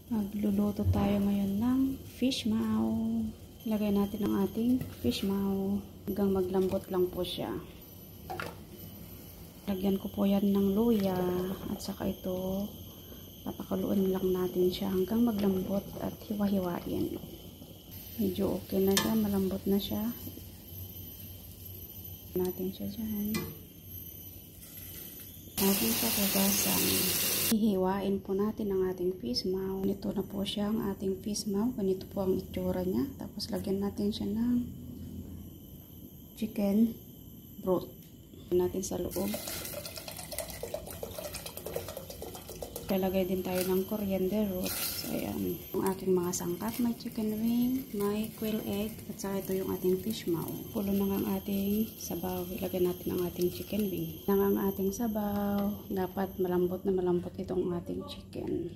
Magluluto tayo ngayon ng fish maw. Lagay natin ang ating fish maw hanggang maglambot lang po siya. Lagyan ko po yan ng luya at saka ito papakuluin lang natin siya hanggang maglambot at hiwa-hiwain. Medyo okay na siya, malambot na siya. Natin siya dyan. Natin siya hugasan. Hihiwain po natin ang ating fish maw. Ganito na po siya ang ating fish maw. Ganito po ang itsura niya. Tapos lagyan natin siya ng chicken broth. Lagyan natin sa loob. Lalagay din tayo ng coriander roots. Ayan. Yung ating mga sangkap. May chicken wing, may quail egg, at saka ito yung ating fish maw. Pulo na ang ating sabaw. Ilagay natin ang ating chicken wing. Na ang ating sabaw. Dapat malambot na malambot itong ating chicken.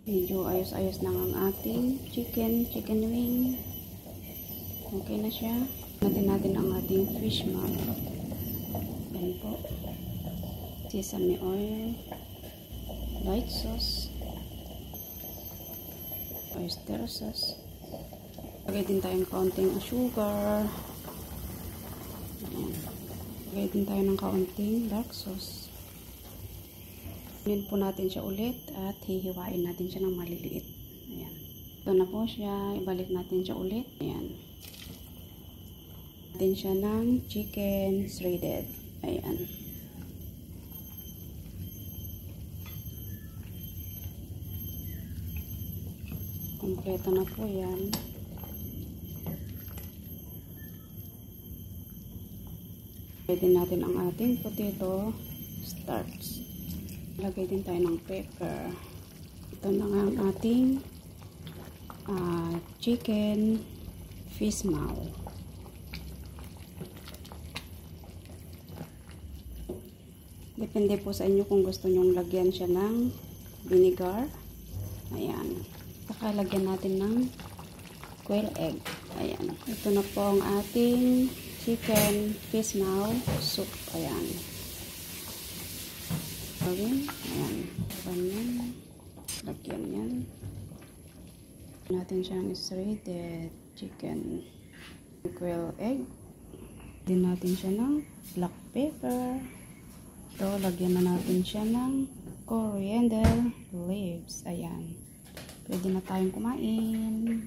Medyo ayos-ayos na ang ating chicken wing. Okay na siya. Natin ang ating fish maw. Yan po. Sesame oil, light sauce, oyster sauce. Lagay din tayong kaunting sugar. Lagay din tayo ng kaunting dark sauce. Kunin po natin siya ulit at hihiwain natin siya ng maliliit. Ayan. Ito na po siya. Ibalik natin siya ulit. Ayan. Natin siya ng chicken shredded. Ayan. Kompleto na po yan. Pwede natin ang ating potato starch. Lagay din tayo ng pepper. Ito na nga ang ating chicken fish maw. Depende po sa inyo kung gusto nyong lagyan siya ng vinegar. Ayan. Saka lagyan natin ng quail egg. Ayan. Ito na po ang ating chicken fish maw soup. Ayan. Ayan. Ayan. Lagyan yan. Natin siyang shredded chicken. Quail egg. Din natin siya ng black pepper. Ito, lagyan na natin siya ng coriander leaves. Ayan. Pwede na tayong kumain.